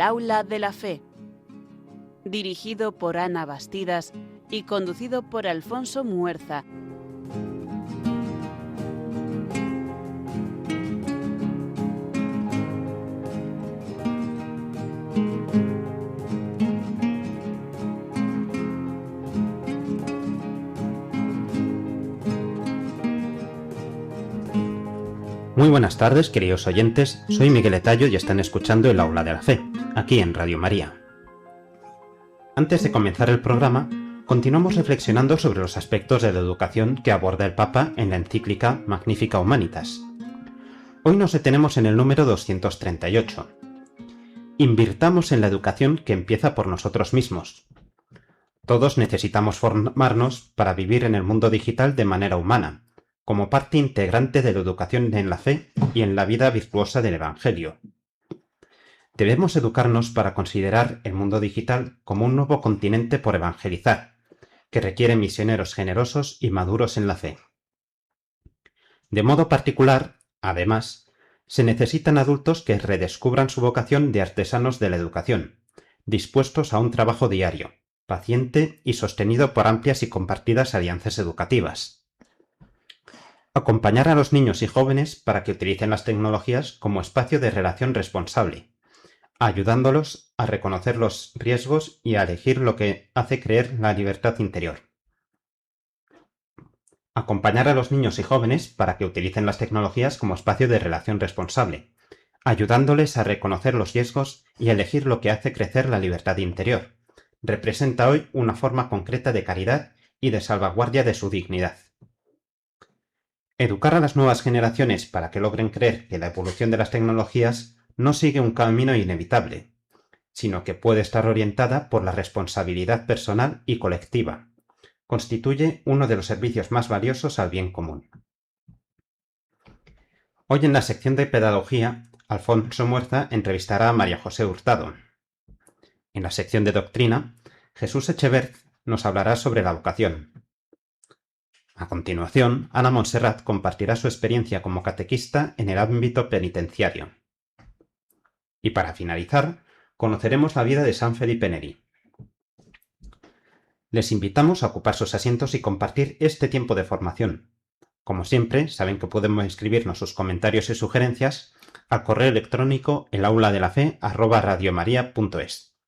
El Aula de la Fe, dirigido por Ana Bastidas y conducido por Alfonso Muerza. Muy buenas tardes, queridos oyentes. Soy Miguel Etallo y están escuchando El Aula de la Fe, aquí en Radio María. Antes de comenzar el programa, continuamos reflexionando sobre los aspectos de la educación que aborda el Papa en la encíclica Magnificat Humanitas. Hoy nos detenemos en el número 238. Invirtamos en la educación que empieza por nosotros mismos. Todos necesitamos formarnos para vivir en el mundo digital de manera humana, como parte integrante de la educación en la fe y en la vida virtuosa del Evangelio. Debemos educarnos para considerar el mundo digital como un nuevo continente por evangelizar, que requiere misioneros generosos y maduros en la fe. De modo particular, además, se necesitan adultos que redescubran su vocación de artesanos de la educación, dispuestos a un trabajo diario, paciente y sostenido por amplias y compartidas alianzas educativas. Acompañar a los niños y jóvenes para que utilicen las tecnologías como espacio de relación responsable, ayudándolos a reconocer los riesgos y a elegir lo que hace creer la libertad interior. Acompañar a los niños y jóvenes para que utilicen las tecnologías como espacio de relación responsable, ayudándoles a reconocer los riesgos y a elegir lo que hace crecer la libertad interior. Representa hoy una forma concreta de caridad y de salvaguardia de su dignidad. Educar a las nuevas generaciones para que logren creer que la evolución de las tecnologías no sigue un camino inevitable, sino que puede estar orientada por la responsabilidad personal y colectiva. Constituye uno de los servicios más valiosos al bien común. Hoy en la sección de Pedagogía, Alfonso Muerza entrevistará a María José Hurtado. En la sección de Doctrina, Jesús Echevert nos hablará sobre la vocación. A continuación, Ana Montserrat compartirá su experiencia como catequista en el ámbito penitenciario. Y para finalizar, conoceremos la vida de San Felipe Neri. Les invitamos a ocupar sus asientos y compartir este tiempo de formación. Como siempre, saben que pueden escribirnos sus comentarios y sugerencias al correo electrónico elaula-de-la-fe@radiomaria.es.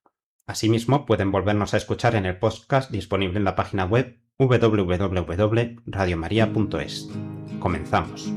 Asimismo, pueden volvernos a escuchar en el podcast disponible en la página web www.radiomaria.es. Comenzamos.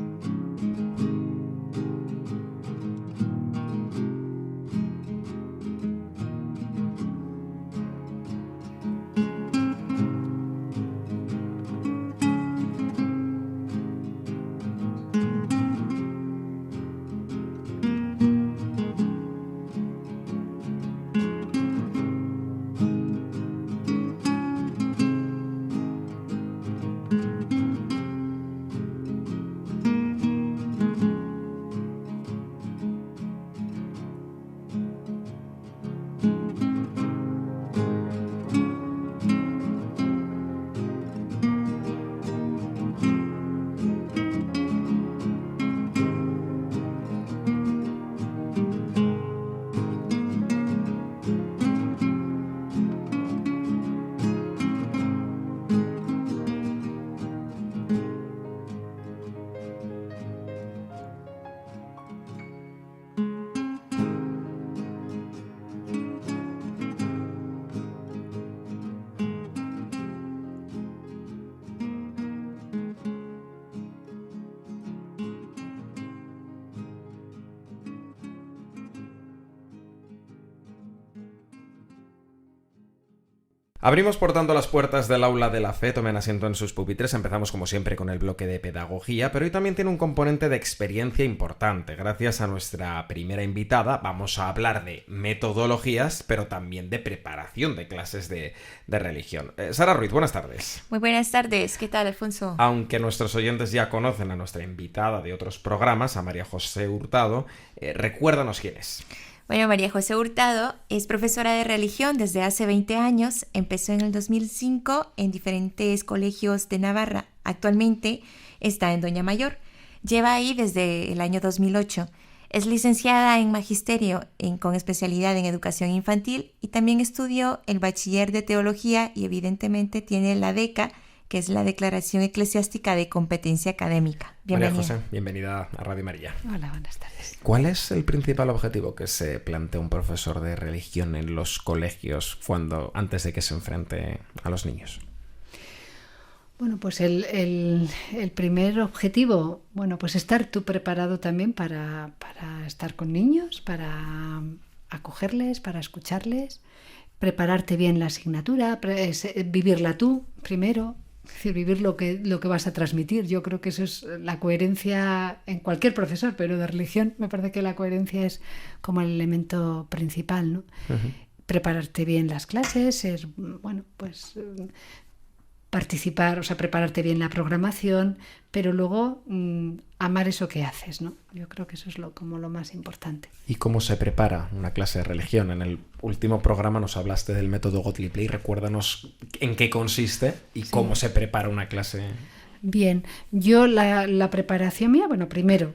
Abrimos por tanto las puertas del Aula de la Fe, tomen asiento en sus pupitres. Empezamos como siempre con el bloque de pedagogía, pero hoy también tiene un componente de experiencia importante. Gracias a nuestra primera invitada vamos a hablar de metodologías, pero también de preparación de clases de religión. Sara Ruiz, buenas tardes. Muy buenas tardes, ¿qué tal, Alfonso? Aunque nuestros oyentes ya conocen a nuestra invitada de otros programas, a María José Hurtado, recuérdanos quién es. Bueno, María José Hurtado es profesora de religión desde hace 20 años, empezó en el 2005 en diferentes colegios de Navarra, actualmente está en Doña Mayor, lleva ahí desde el año 2008. Es licenciada en Magisterio con especialidad en Educación Infantil y también estudió el Bachiller de Teología y evidentemente tiene la DECA, que es la Declaración Eclesiástica de Competencia Académica. Bienvenida. María José, bienvenida a Radio María. Hola, buenas tardes. ¿Cuál es el principal objetivo que se plantea un profesor de religión en los colegios antes de que se enfrente a los niños? Bueno, pues el primer objetivo, bueno, pues estar tú preparado también para estar con niños, para acogerles, para escucharles, prepararte bien la asignatura, vivirla tú primero. Es decir, vivir lo que vas a transmitir. Yo creo que eso es la coherencia en cualquier profesor, pero de religión me parece que la coherencia es como el elemento principal, ¿no? Uh-huh. Prepararte bien las clases, participar, o sea, prepararte bien la programación, pero luego amar eso que haces, ¿no? Yo creo que eso es como lo más importante. ¿Y cómo se prepara una clase de religión? En el último programa nos hablaste del método Godly Play. Recuérdanos en qué consiste y cómo se prepara una clase. Bien, yo la preparación mía, bueno, primero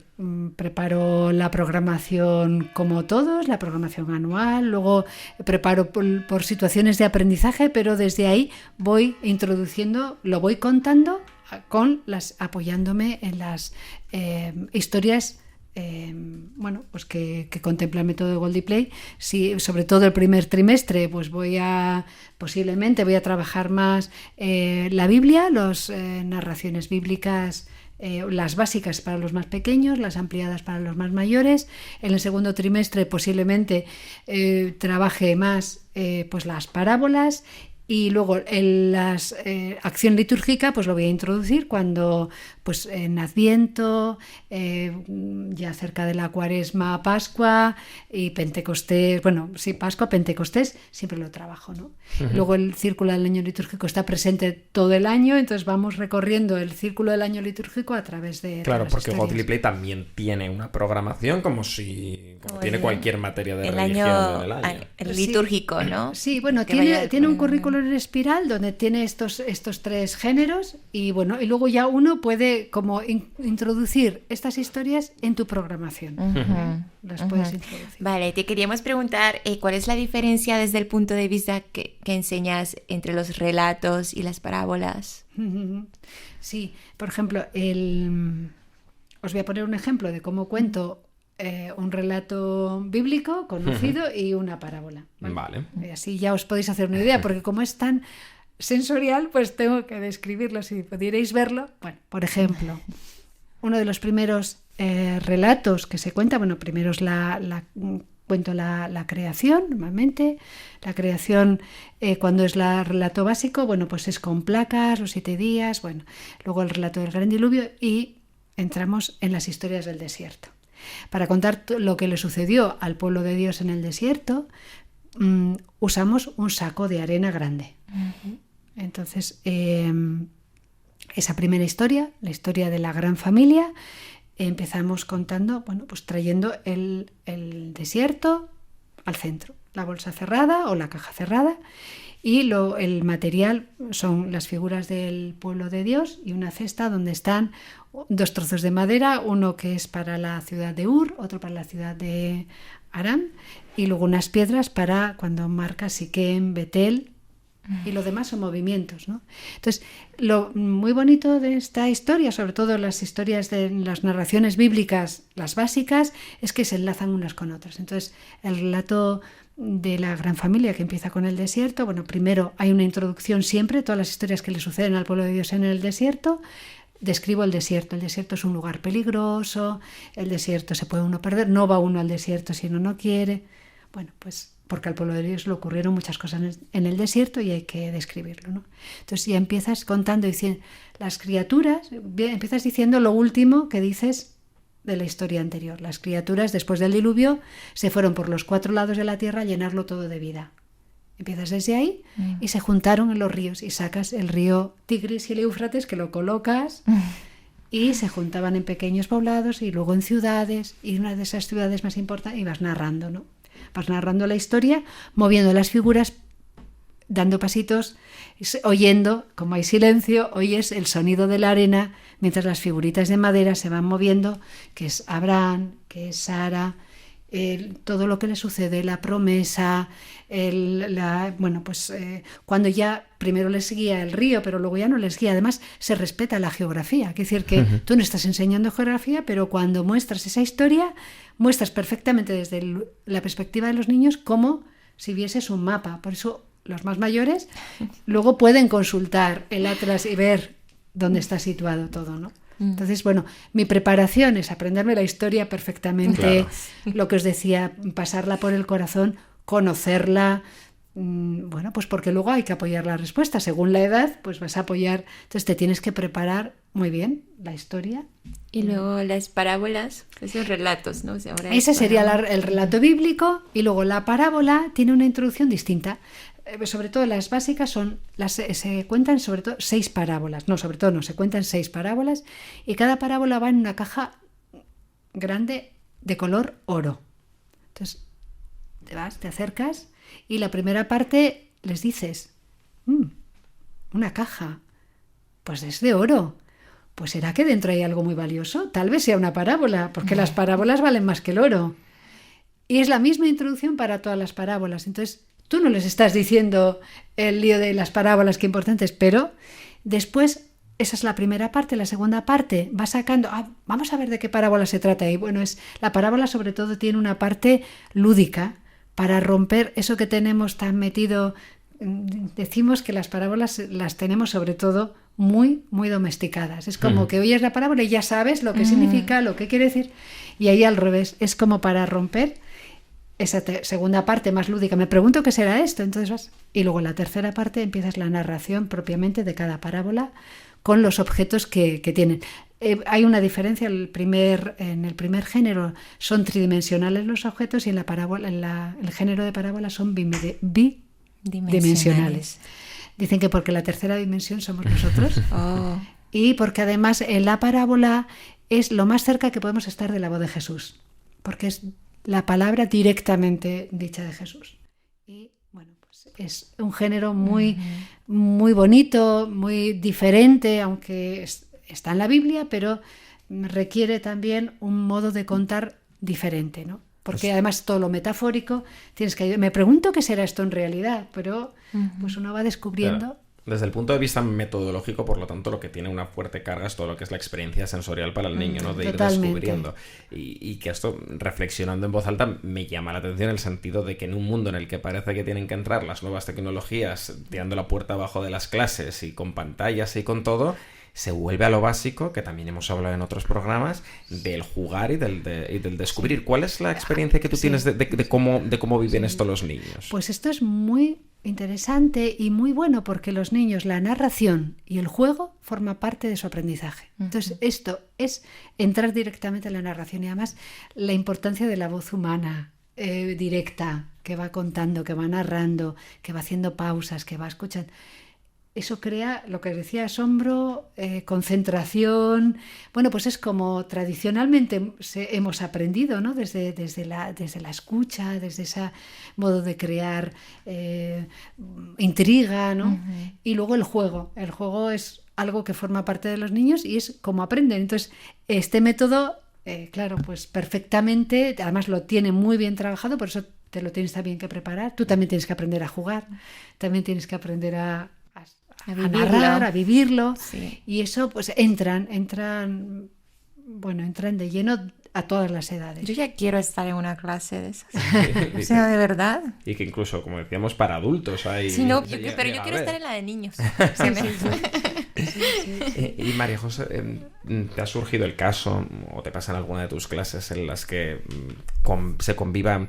preparo la programación como todos, la programación anual, luego preparo por situaciones de aprendizaje, pero desde ahí voy introduciendo, lo voy contando apoyándome en las historias que contempla el método de Godly Play. Sí, sobre todo el primer trimestre, pues posiblemente voy a trabajar más la Biblia, las narraciones bíblicas, las básicas para los más pequeños, las ampliadas para los más mayores. En el segundo trimestre posiblemente trabaje más pues las parábolas. Y luego en la acción litúrgica pues lo voy a introducir cuando pues en Adviento, ya cerca de la Cuaresma, Pascua y Pentecostés, Pascua, Pentecostés, siempre lo trabajo, ¿no? Uh-huh. Luego el círculo del año litúrgico está presente todo el año, entonces vamos recorriendo el círculo del año litúrgico a través de Claro, las porque historias. Godly Play también tiene una programación como tiene cualquier materia de religión en el año. El litúrgico, ¿no? Sí, bueno, tiene un currículo en espiral donde tiene estos tres géneros y luego ya uno puede como introducir estas historias en tu programación. Uh-huh. Las puedes introducir. Vale, te queríamos preguntar cuál es la diferencia desde el punto de vista que enseñas entre los relatos y las parábolas. Sí, por ejemplo, os voy a poner un ejemplo de cómo cuento un relato bíblico conocido y una parábola. Vale. Y así ya os podéis hacer una idea, porque como es tan sensorial, pues tengo que describirlo. Si pudierais verlo, por ejemplo, uno de los primeros relatos que se cuenta, primero es cuento la creación, normalmente. La creación, cuando es el relato básico, pues es con placas, los 7 días, luego el relato del gran diluvio y entramos en las historias del desierto. Para contar lo que le sucedió al pueblo de Dios en el desierto, usamos un saco de arena grande. Uh-huh. Entonces, esa primera historia, la historia de la gran familia, empezamos contando, trayendo el desierto al centro, la bolsa cerrada o la caja cerrada, y el material son las figuras del pueblo de Dios y una cesta donde están 2 trozos de madera, uno que es para la ciudad de Ur, otro para la ciudad de Aram, y luego unas piedras para cuando marca Siquem, Betel, y lo demás son movimientos, ¿no? Entonces, lo muy bonito de esta historia, sobre todo las historias de las narraciones bíblicas, las básicas, es que se enlazan unas con otras. Entonces, el relato de la gran familia que empieza con el desierto, primero hay una introducción siempre, todas las historias que le suceden al pueblo de Dios en el desierto. Describo el desierto es un lugar peligroso, el desierto se puede uno perder, no va uno al desierto si uno no quiere, porque al pueblo de Dios le ocurrieron muchas cosas en el desierto y hay que describirlo, ¿no? Entonces ya empiezas contando, diciendo las criaturas, empiezas diciendo lo último que dices de la historia anterior. Las criaturas después del diluvio se fueron por los 4 lados de la tierra a llenarlo todo de vida. Empiezas desde ahí y se juntaron en los ríos y sacas el río Tigris y el Éufrates, que lo colocas y se juntaban en pequeños poblados y luego en ciudades, y una de esas ciudades más importantes, y vas narrando, ¿no? Vas narrando la historia, moviendo las figuras dando pasitos, oyendo, como hay silencio, oyes el sonido de la arena mientras las figuritas de madera se van moviendo, que es Abraham, que es Sara, todo lo que le sucede, la promesa, cuando ya primero les guía el río, pero luego ya no les guía. Además, se respeta la geografía. Quiere decir que tú no estás enseñando geografía, pero cuando muestras esa historia, muestras perfectamente desde la perspectiva de los niños como si vieses un mapa. Por eso los más mayores luego pueden consultar el atlas y ver dónde está situado todo, ¿no? Entonces, bueno, mi preparación es aprenderme la historia perfectamente, lo que os decía, pasarla por el corazón, conocerla, bueno, pues porque luego hay que apoyar la respuesta. Según la edad, pues vas a apoyar. Entonces te tienes que preparar muy bien la historia. Y luego las parábolas, esos relatos, ¿no? O sea, ahora ese sería el relato bíblico, y luego la parábola tiene una introducción distinta. Sobre todo las básicas se cuentan sobre todo 6 parábolas. No, sobre todo no, se cuentan 6 parábolas y cada parábola va en una caja grande de color oro. Entonces te acercas y la primera parte les dices, una caja, pues es de oro. Pues ¿será que dentro hay algo muy valioso? Tal vez sea una parábola, porque las parábolas valen más que el oro. Y es la misma introducción para todas las parábolas. Entonces tú no les estás diciendo el lío de las parábolas, qué importantes, pero después, esa es la primera parte. La segunda parte va sacando, vamos a ver de qué parábola se trata. Y bueno, la parábola sobre todo tiene una parte lúdica para romper eso que tenemos tan metido. Decimos que las parábolas las tenemos sobre todo muy, muy domesticadas. Es como que oyes la parábola y ya sabes lo que significa, lo que quiere decir. Y ahí al revés, es como para romper esa segunda parte más lúdica. Me pregunto qué será esto, entonces vas. Y luego en la tercera parte empiezas la narración propiamente de cada parábola con los objetos que tienen. Hay una diferencia, en el primer género son tridimensionales los objetos y en la parábola, el género de parábola son bidimensionales. Dicen que porque la tercera dimensión somos nosotros. Y porque además en la parábola es lo más cerca que podemos estar de la voz de Jesús, porque es la palabra directamente dicha de Jesús. Y bueno, pues es un género muy, muy bonito, muy diferente, aunque está en la Biblia, pero requiere también un modo de contar diferente, ¿no? Porque además todo lo metafórico tienes que ayudar. Me pregunto qué será esto en realidad, pero pues uno va descubriendo. Claro. Desde el punto de vista metodológico, por lo tanto, lo que tiene una fuerte carga es todo lo que es la experiencia sensorial para el niño, ¿no? De Totalmente. ir descubriendo. Y que esto, reflexionando en voz alta, me llama la atención en el sentido de que en un mundo en el que parece que tienen que entrar las nuevas tecnologías tirando la puerta abajo de las clases y con pantallas y con todo, se vuelve a lo básico, que también hemos hablado en otros programas, del jugar y del descubrir. ¿Cuál es la experiencia que tú tienes de cómo viven esto los niños? Pues esto es muy interesante y muy bueno, porque los niños, la narración y el juego forma parte de su aprendizaje. Entonces esto es entrar directamente en la narración, y además la importancia de la voz humana directa, que va contando, que va narrando, que va haciendo pausas, que va escuchando. Eso crea, lo que decía, asombro, concentración. Bueno, pues es como tradicionalmente hemos aprendido, ¿no? Desde la escucha, desde ese modo de crear intriga, ¿no? Y luego el juego. El juego es algo que forma parte de los niños y es como aprenden. Entonces, este método, claro, pues perfectamente, además lo tiene muy bien trabajado, por eso te lo tienes también que preparar. Tú también tienes que aprender a jugar, también tienes que aprender a narrar, a vivirlo, sí. Y eso pues entran de lleno a todas las edades. Yo ya quiero estar en una clase de esas. O sea, de verdad. Y que incluso, como decíamos, para adultos hay... Sí, no, pero yo quiero estar en la de niños. Y María José, ¿te ha surgido el caso o te pasa en alguna de tus clases en las que se conviva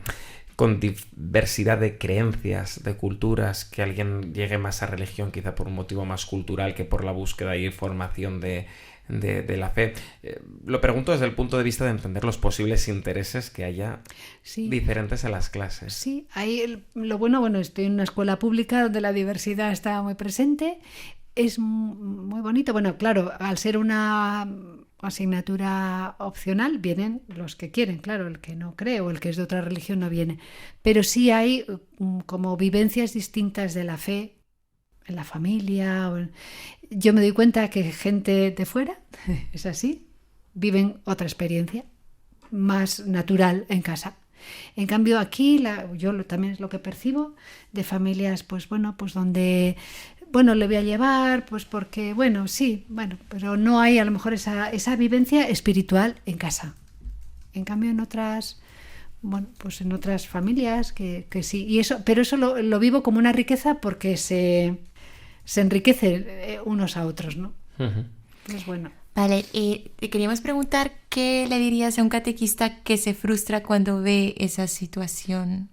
con diversidad de creencias, de culturas, que alguien llegue más a religión quizá por un motivo más cultural que por la búsqueda y formación de la fe? Lo pregunto desde el punto de vista de entender los posibles intereses que haya diferentes en las clases. Sí, ahí lo bueno, estoy en una escuela pública donde la diversidad está muy presente, es muy bonito. Bueno, claro, al ser una asignatura opcional, vienen los que quieren, claro, el que no cree o el que es de otra religión no viene. Pero sí hay como vivencias distintas de la fe en la familia. Yo me doy cuenta que gente de fuera, es así, viven otra experiencia más natural en casa. En cambio aquí, yo también es lo que percibo, de familias, pues bueno, pues donde, bueno, le voy a llevar, pues porque, bueno, sí, bueno, pero no hay a lo mejor esa vivencia espiritual en casa. En cambio en otras, bueno, pues en otras familias que sí, y eso, pero eso lo vivo como una riqueza porque se enriquecen unos a otros, ¿no? Uh-huh. Pues bueno. Vale, te queríamos preguntar qué le dirías a un catequista que se frustra cuando ve esa situación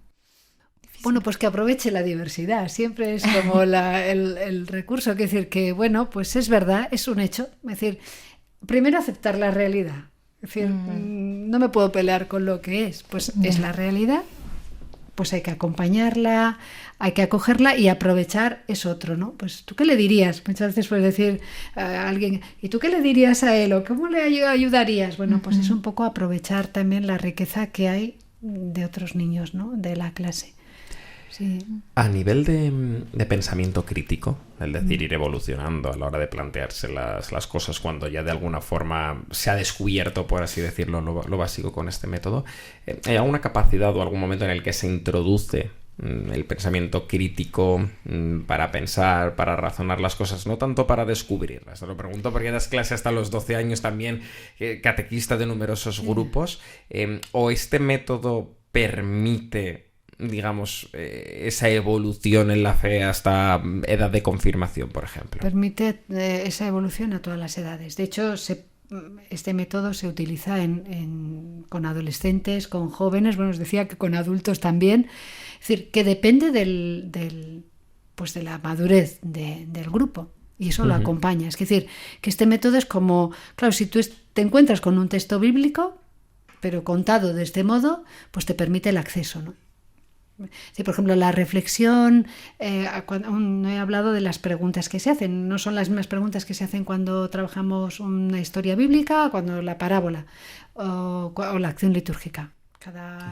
difícil. Bueno, pues que aproveche la diversidad, siempre es como el recurso, que decir que, bueno, pues es verdad, es un hecho, es decir, primero aceptar la realidad, es decir, no me puedo pelear con lo que es, pues es la realidad, pues hay que acompañarla, hay que acogerla y aprovechar es otro, ¿no? Pues ¿tú qué le dirías? Muchas veces puedes decir a alguien, ¿y tú qué le dirías a él? ¿O cómo le ayudarías? Bueno, pues es un poco aprovechar también la riqueza que hay de otros niños, ¿no? De la clase. Sí. A nivel de pensamiento crítico, es decir, ir evolucionando a la hora de plantearse las cosas cuando ya de alguna forma se ha descubierto, por así decirlo, lo básico con este método, ¿hay alguna capacidad o algún momento en el que se introduce el pensamiento crítico para pensar, para razonar las cosas, no tanto para descubrirlas? Te lo pregunto porque das clase hasta los 12 años también, catequista de numerosos grupos, o este método permite, digamos, esa evolución en la fe hasta edad de confirmación, por ejemplo. Permite esa evolución a todas las edades. De hecho, este método se utiliza con adolescentes, con jóvenes, bueno, os decía que con adultos también. Es decir, que depende pues de la madurez del grupo. Y eso lo acompaña. Es decir, que este método es como, claro, si tú te encuentras con un texto bíblico, pero contado de este modo, pues te permite el acceso, ¿no? Sí, por ejemplo, la reflexión, no he hablado de las preguntas que se hacen, no son las mismas preguntas que se hacen cuando trabajamos una historia bíblica, cuando la parábola o la acción litúrgica.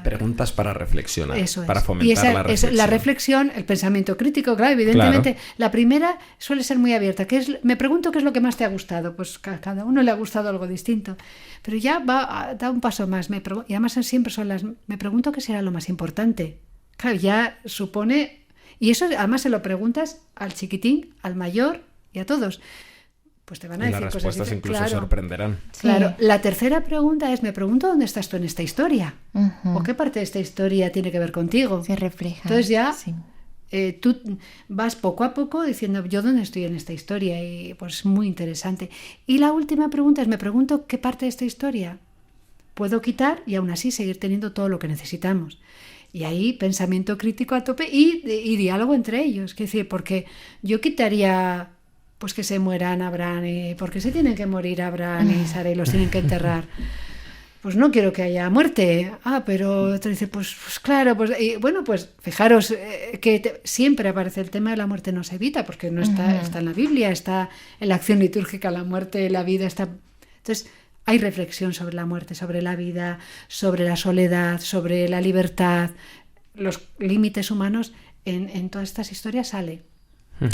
Preguntas para reflexionar, eso es. para fomentar la reflexión. La reflexión, el pensamiento crítico, claro, evidentemente. Claro. La primera suele ser muy abierta. Me pregunto qué es lo que más te ha gustado. Pues a cada uno le ha gustado algo distinto. Pero ya da un paso más. Y además siempre me pregunto qué será lo más importante. Claro, ya supone... Y eso además se lo preguntas al chiquitín, al mayor y a todos. Pues te van a decir cosas. Las respuestas incluso claro, sorprenderán. Claro. Sí. La tercera pregunta es, me pregunto dónde estás tú en esta historia. ¿O qué parte de esta historia tiene que ver contigo? Se refleja. Entonces ya sí. Tú vas poco a poco diciendo, ¿yo dónde estoy en esta historia? Y pues es muy interesante. Y la última pregunta es, me pregunto qué parte de esta historia puedo quitar y aún así seguir teniendo todo lo que necesitamos. Y ahí pensamiento crítico a tope y diálogo entre ellos. Es decir, porque yo quitaría pues que se mueran Abraham y ¿por qué se tienen que morir Abraham y Sara y los tienen que enterrar? Pues no quiero que haya muerte. Pero otro dice, pues claro, pues y bueno, pues fijaros que siempre aparece el tema de la muerte, no se evita, porque no está en la Biblia, está en la acción litúrgica, la muerte, la vida está. Entonces, hay reflexión sobre la muerte, sobre la vida, sobre la soledad, sobre la libertad, los límites humanos, en todas estas historias sale.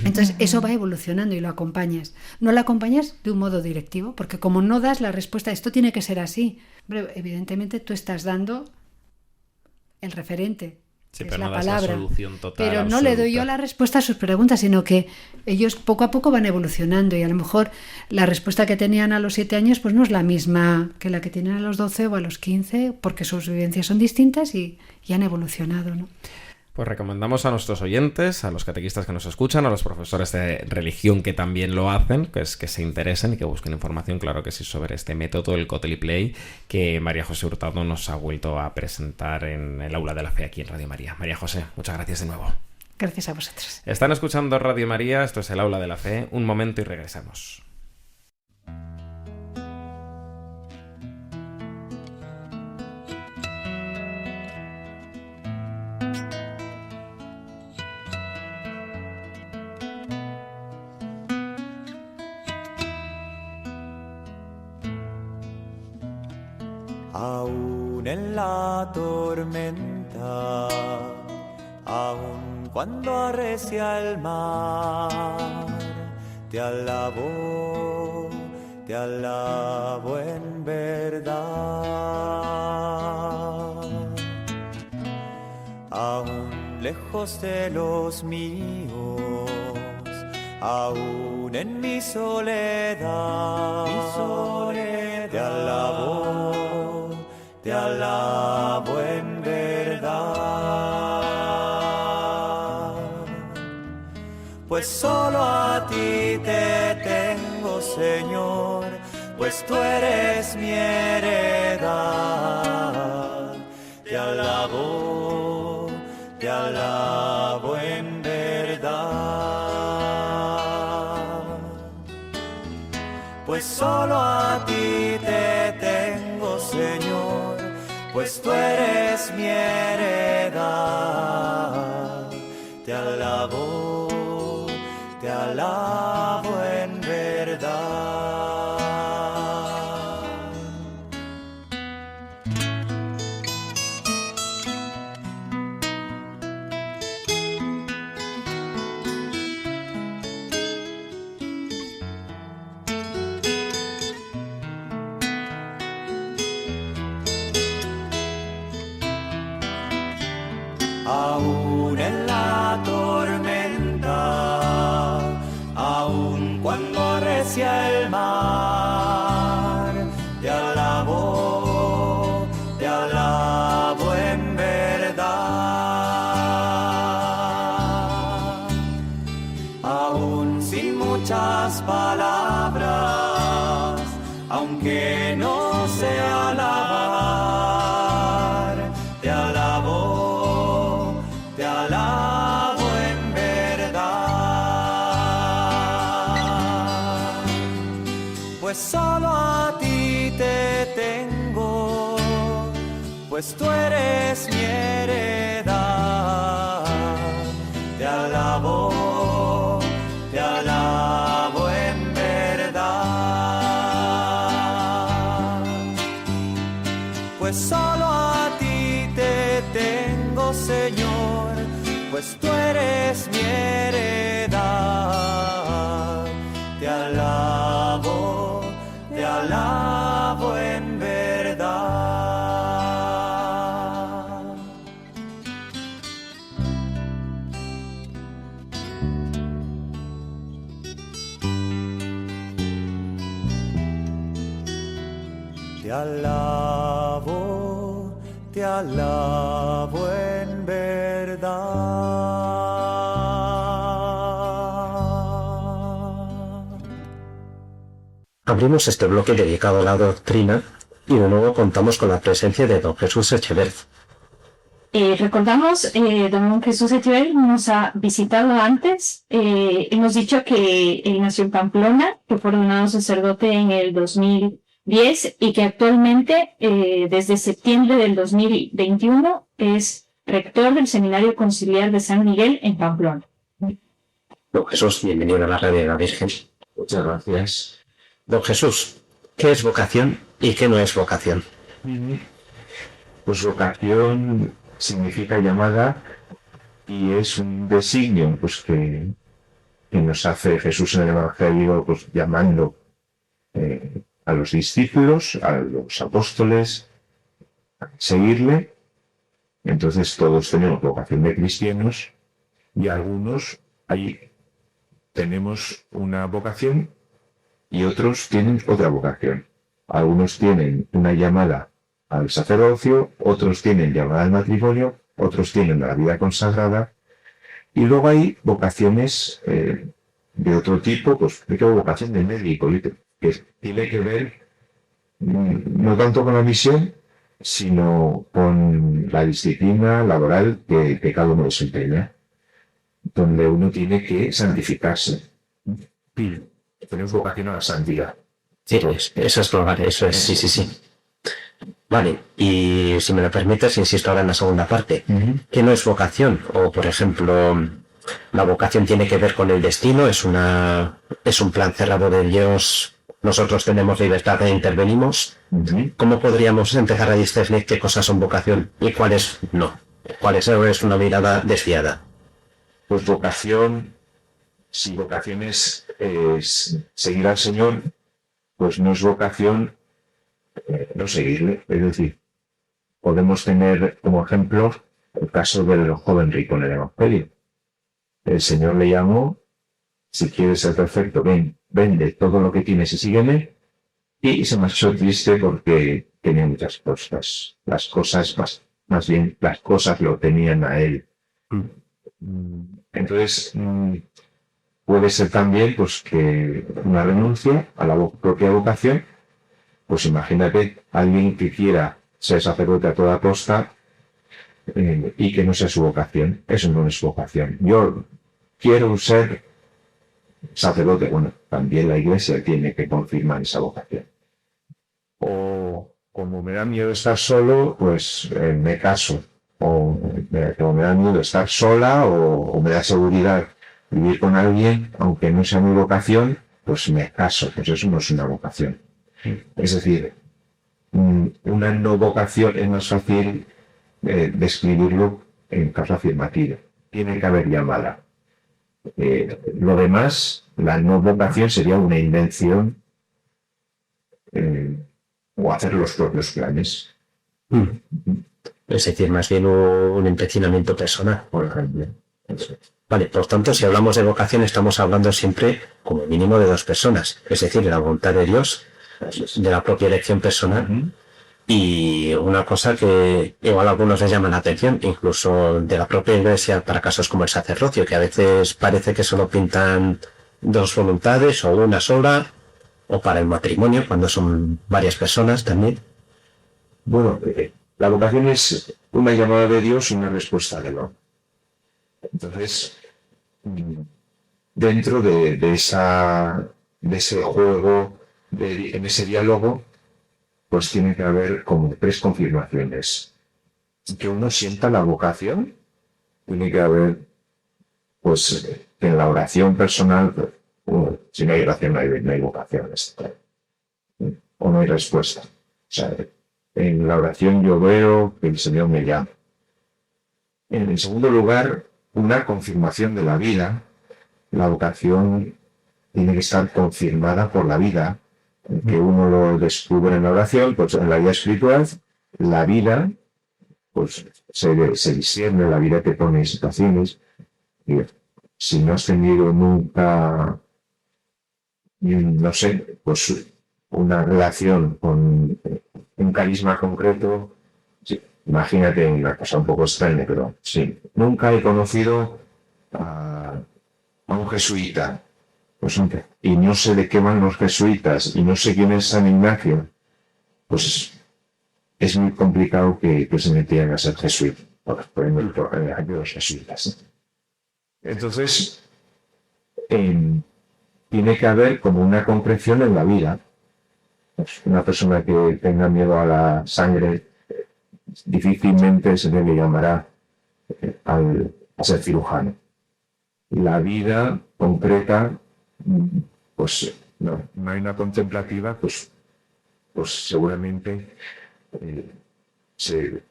Entonces eso va evolucionando y lo acompañas. No lo acompañas de un modo directivo, porque como no das la respuesta, esto tiene que ser así, evidentemente tú estás dando el referente, sí, que pero es la no das palabra, la solución total, pero no absoluta. le doy yo la respuesta a sus preguntas, sino que ellos poco a poco van evolucionando y a lo mejor la respuesta que tenían a los 7 años pues no es la misma que la que tienen a los 12 o a los 15, porque sus vivencias son distintas y han evolucionado, ¿no? Pues recomendamos a nuestros oyentes, a los catequistas que nos escuchan, a los profesores de religión que también lo hacen, que se interesen y que busquen información, claro que sí, sobre este método, el Cotel y Play, que María José Hurtado nos ha vuelto a presentar en el Aula de la Fe aquí en Radio María. María José, muchas gracias de nuevo. Gracias a vosotros. Están escuchando Radio María, esto es el Aula de la Fe. Un momento y regresamos. aún en la tormenta, aún cuando arrecia el mar, te alabo en verdad. Aún lejos de los míos, aún en mi soledad, te alabo en verdad. Pues solo a ti te tengo, Señor, pues tú eres mi heredad. Te alabo en verdad. Pues solo a ti te tengo, Señor, pues tú eres mi heredad. Te alabo en verdad. Aún en la tormenta, aún cuando arrecia el mar, te alabo en verdad. Aún sin muchas palabras, aunque no sé alabar, te alabo en verdad. Pues solo a ti te tengo, pues tú eres mi heredad. Te alabo en verdad. Pues solo a ti te tengo, Señor, pues tú eres mi heredad. Te alabo en verdad. Te alabo en verdad. Abrimos este bloque dedicado a la doctrina y de nuevo contamos con la presencia de don Jesús Echevert. Recordamos, don Jesús Echevert nos ha visitado antes. Hemos dicho que él nació en Pamplona, que fue ordenado sacerdote en el 2010 y que actualmente, desde septiembre del 2021, es rector del Seminario Conciliar de San Miguel en Pamplona. Don Jesús, bienvenido a la Radio de la Virgen. Muchas gracias. Don Jesús, ¿qué es vocación y qué no es vocación? Pues vocación significa llamada y es un designio pues que nos hace Jesús en el Evangelio, pues llamando a los discípulos, a los apóstoles, a seguirle. Entonces todos tenemos vocación de cristianos y algunos ahí tenemos una vocación y otros tienen otra vocación. Algunos tienen una llamada al sacerdocio, otros tienen llamada al matrimonio, otros tienen la vida consagrada, y luego hay vocaciones de otro tipo, pues yo tengo vocación de médico, que tiene que ver no tanto con la misión, sino con la disciplina laboral que cada uno desempeña, donde uno tiene que santificarse. Tenemos vocación a la santidad. Sí, eso es lo vale, eso es, sí. Vale, y si me lo permites, insisto ahora en la segunda parte. ¿Qué no es vocación? O, por ejemplo, la vocación tiene que ver con el destino, es un plan cerrado de Dios nosotros tenemos libertad e intervenimos, ¿cómo podríamos empezar a discernir qué cosas son vocación y cuáles no? ¿Cuáles es una mirada desviada? Pues vocación, si vocación es seguir al Señor, pues no es vocación no seguirle. Es decir, podemos tener como ejemplo el caso del joven rico en el Evangelio. El Señor le llamó: si quieres ser perfecto, ven, vende todo lo que tienes y sígueme. Y se marchó triste porque tenía muchas cosas. Las cosas, más bien, las cosas lo tenían a él. Entonces, puede ser también pues que una renuncia a la propia vocación. Pues imagínate alguien que quiera ser sacerdote a toda costa y que no sea su vocación. Eso no es vocación. Yo quiero ser sacerdote. Bueno, también la Iglesia tiene que confirmar esa vocación. O como me da miedo estar solo, pues me caso. O como me da miedo estar sola o me da seguridad vivir con alguien, aunque no sea mi vocación, pues me caso. Pues eso no es una vocación. Es decir, una no vocación es más fácil describirlo en caso afirmativo. Tiene que haber llamada. Lo demás, la no vocación sería una invención o hacer los propios planes. Es decir, más bien un empecinamiento personal, por ejemplo. Vale, por tanto, si hablamos de vocación, estamos hablando siempre como mínimo de dos personas, es decir, de la voluntad de Dios, de la propia elección personal, y una cosa que igual a algunos les llama la atención, incluso de la propia Iglesia para casos como el sacerdocio, que a veces parece que solo pintan dos voluntades o una sola, o para el matrimonio, cuando son varias personas también. Bueno, la vocación es una llamada de Dios y una respuesta de no. Entonces, dentro de ese juego, en ese diálogo, pues tiene que haber como tres confirmaciones. Que uno sienta la vocación, tiene que haber, pues, en la oración personal, si no hay oración no hay vocación, o no hay respuesta. O sea, en la oración yo veo que el Señor me llama. En segundo lugar, una confirmación de la vida. La vocación tiene que estar confirmada por la vida, que uno lo descubre en la oración, pues en la vida espiritual, la vida, pues se discierne, la vida que pone en situaciones. Y si no has tenido nunca, no sé, pues una relación con un carisma concreto, sí, imagínate una cosa un poco extraña, pero sí, nunca he conocido a un jesuita. Pues, y no sé de qué van los jesuitas y no sé quién es San Ignacio, pues es muy complicado que se me tenga a ser jesuita, por ejemplo, de los jesuitas. Entonces, tiene que haber como una concreción en la vida. Pues una persona que tenga miedo a la sangre difícilmente se le llamará a ser cirujano. La vida concreta, pues no hay una contemplativa, pues seguramente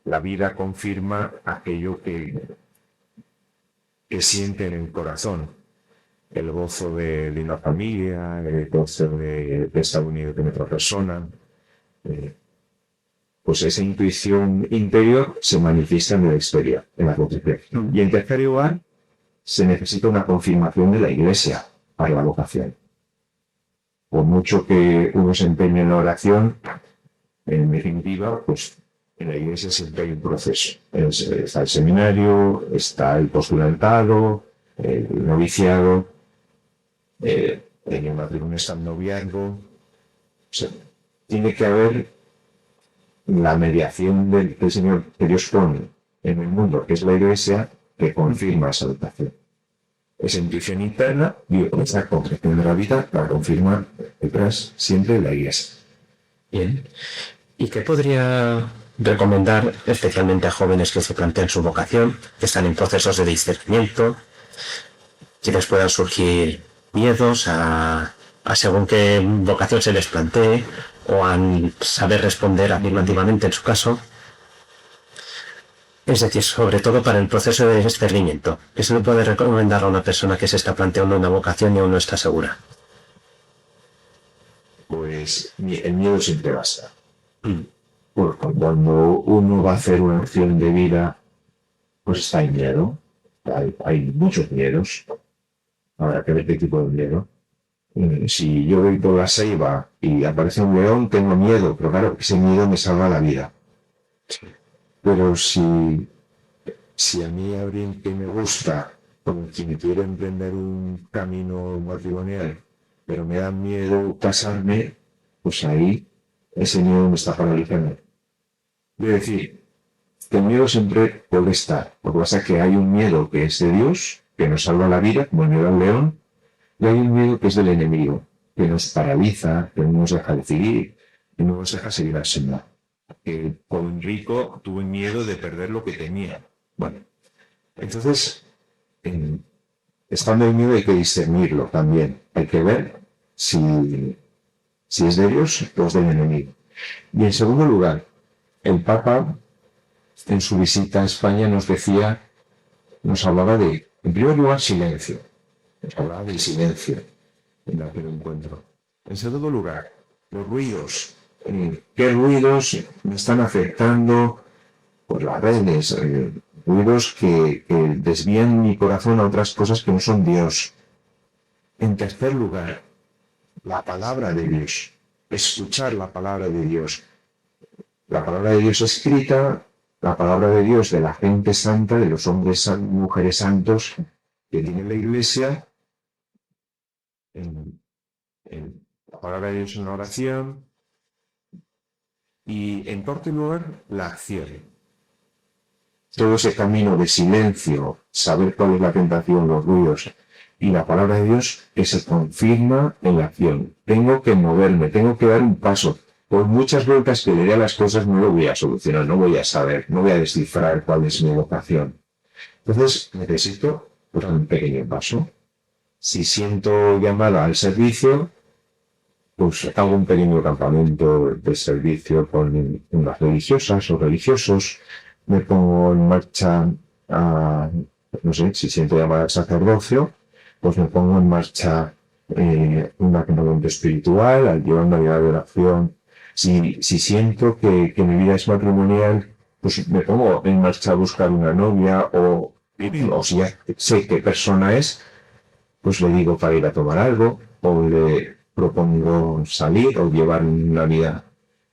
la vida confirma aquello que siente en el corazón, el gozo de una familia, el gozo de estar unido con otra persona. Pues esa intuición interior se manifiesta en la exterior, en la contemplación. Y en tercer lugar, se necesita una confirmación de la Iglesia para la vocación. Por mucho que uno se empeñe en la oración, en definitiva, pues en la Iglesia siempre hay un proceso. Está el seminario, está el postulantado, el noviciado, en el matrimonio está el noviazgo. O sea, tiene que haber la mediación del Señor que Dios pone en el mundo, que es la Iglesia, que confirma esa vocación. Esa intuición interna, esa concreción de la vida, la confirma detrás siempre la Iglesia. Bien. ¿Y qué podría recomendar especialmente a jóvenes que se plantean su vocación, que están en procesos de discernimiento, que les puedan surgir miedos a a según qué vocación se les plantee o a saber responder afirmativamente en su caso. Es decir, sobre todo para el proceso de discernimiento. ¿Qué se le puede recomendar a una persona que se está planteando una vocación y aún no está segura? Pues el miedo siempre va a estar. Porque cuando uno va a hacer una acción de vida, pues está en miedo. Hay muchos miedos. Habrá que ver qué tipo de miedo. Si yo voy por la ceiba y aparece un león, tengo miedo, pero claro, ese miedo me salva la vida. Pero si a mí alguien que me gusta, como quien me quiere emprender un camino matrimonial, pero me da miedo casarme, pues ahí ese miedo me está paralizando. Es decir, que el miedo siempre puede estar. Lo que pasa es que hay un miedo que es de Dios, que nos salva la vida, como el miedo al león, y hay un miedo que es del enemigo, que nos paraliza, que no nos deja decidir, y no nos deja seguir al Señor. Con rico tuve miedo de perder lo que tenía. Bueno, entonces, estando en miedo hay que discernirlo también. Hay que ver si es de Dios o es del enemigo. Y en segundo lugar, el Papa, en su visita a España, nos hablaba de, en primer lugar, silencio. Nos hablaba del silencio en aquel encuentro. En segundo lugar, los ruidos. ¿Qué ruidos me están afectando por las redes? Ruidos que desvían mi corazón a otras cosas que no son Dios. En tercer lugar, la palabra de Dios. Escuchar la palabra de Dios. La palabra de Dios escrita, la palabra de Dios de la gente santa, de los hombres y mujeres santos que tiene la Iglesia. La palabra de Dios en la oración. Y en cuarto lugar, la acción. Todo ese camino de silencio, saber cuál es la tentación, los ruidos y la palabra de Dios que se confirma en la acción. Tengo que moverme, tengo que dar un paso. Por muchas vueltas que le dé a las cosas no lo voy a solucionar, no voy a saber, no voy a descifrar cuál es mi vocación. Entonces necesito dar un pequeño paso. Si siento llamada al servicio, pues hago un pequeño campamento de servicio con unas religiosas o religiosos, me pongo en marcha no sé, si siento llamada al sacerdocio, pues me pongo en marcha un campamento espiritual, al llevar una vida de oración. Si siento que mi vida es matrimonial, pues me pongo en marcha a buscar una novia o si ya sé qué persona es, pues le digo para ir a tomar algo o le propongo salir o llevar una vida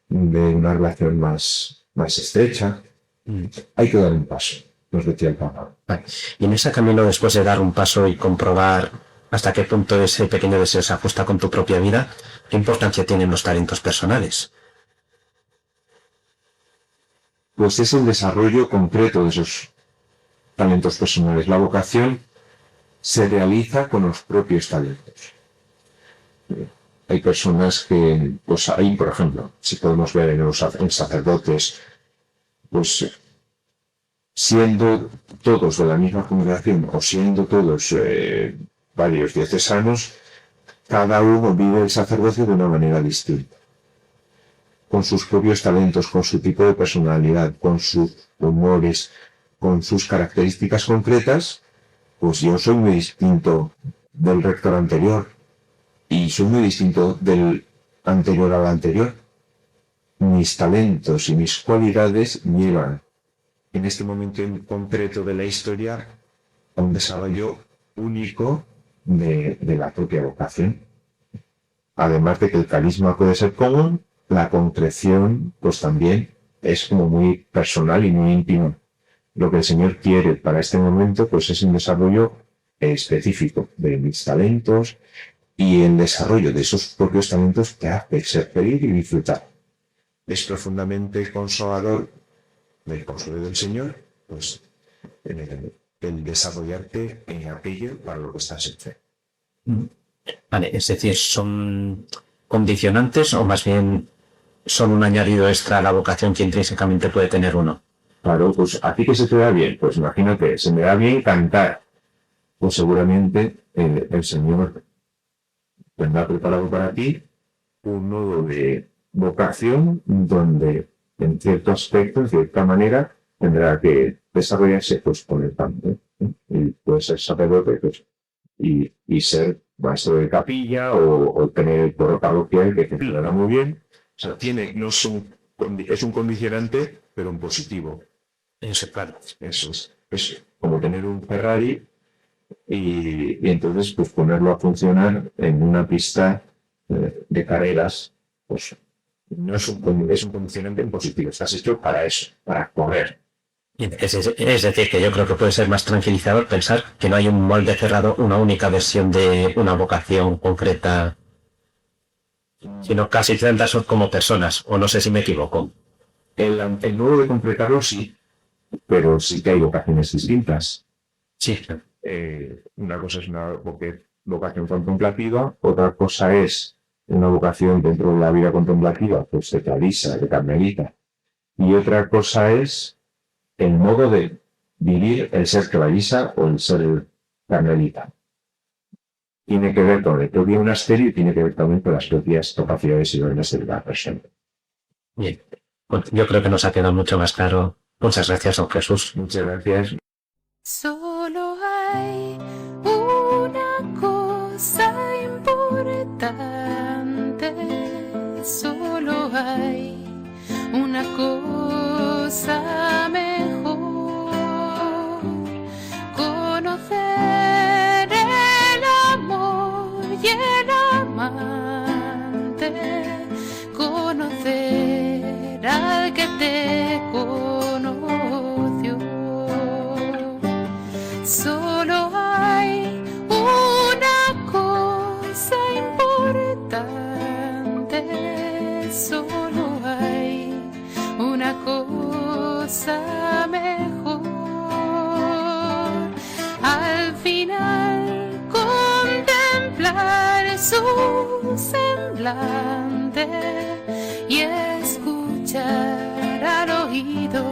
de una relación más estrecha. Hay que dar un paso, nos decía el Papa. Y en ese camino, después de dar un paso y comprobar hasta qué punto ese pequeño deseo se ajusta con tu propia vida, ¿qué importancia tienen los talentos personales? Pues es el desarrollo concreto de esos talentos personales. La vocación se realiza con los propios talentos. Hay personas que, pues ahí, por ejemplo, si podemos ver en sacerdotes, pues siendo todos de la misma congregación o siendo todos varios diocesanos, cada uno vive el sacerdocio de una manera distinta, con sus propios talentos, con su tipo de personalidad, con sus humores, con sus características concretas. Pues yo soy muy distinto del rector anterior y soy muy distinto del anterior al anterior. Mis talentos y mis cualidades llevan en este momento en concreto de la historia a un desarrollo único de la propia vocación. Además de que el carisma puede ser común, la concreción pues también es como muy personal y muy íntimo. Lo que el Señor quiere para este momento pues es un desarrollo específico de mis talentos y el desarrollo de esos propios talentos te hace ser feliz y disfrutar. Es profundamente consolador del consuelo del Señor, pues el desarrollarte en aquello para lo que estás en fe. Vale, es decir, ¿son condicionantes o más bien son un añadido extra a la vocación que intrínsecamente puede tener uno? Claro, pues a ti que se te da bien, pues imagínate, se me da bien cantar, pues seguramente el Señor tendrá preparado para ti un nodo de vocación donde, en cierto aspecto, en cierta manera, tendrá que desarrollarse pues con el canto. Y puede ser sacerdote pues, y ser maestro de capilla o tener el coro parroquial que funcionará muy bien. O sea, es un condicionante, pero en positivo. Eso, claro. Eso es como tener un Ferrari y entonces pues ponerlo a funcionar en una pista de carreras, pues no es un condicionante en positivo. Estás hecho para eso, para correr. Es decir, que yo creo que puede ser más tranquilizador pensar que no hay un molde cerrado, una única versión de una vocación concreta, sino casi tantas son como personas, o no sé si me equivoco. El modo de completarlo sí, pero sí que hay vocaciones distintas. Sí. Una cosa es una vocación contemplativa, otra cosa es una vocación dentro de la vida contemplativa, pues de clarisa, de carmelita, y otra cosa es el modo de vivir el ser clarisa o el ser carmelita. Tiene que ver con el propio monasterio y tiene que ver también con las propias capacidades y dones de la persona. Bien, bueno, yo creo que nos ha quedado mucho más claro. Muchas gracias, don Jesús. Muchas gracias. Solo hay una cosa importante, solo hay una cosa mejor, conocer el amor y el amante, conocer al que te conoció. Solo hay una cosa importante, solo hay una cosa mejor. Al final contemplar su semblante y escuchar al oído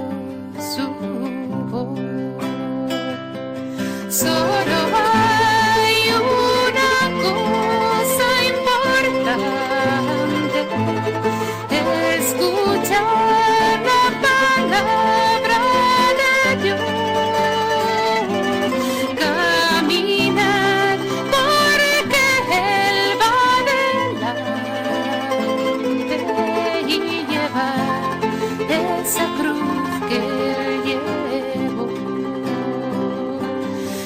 su voz. Solo hay una cosa importante, escuchar la palabra de Dios, caminar porque Él va delante y llevar esa cruz que Él llevó.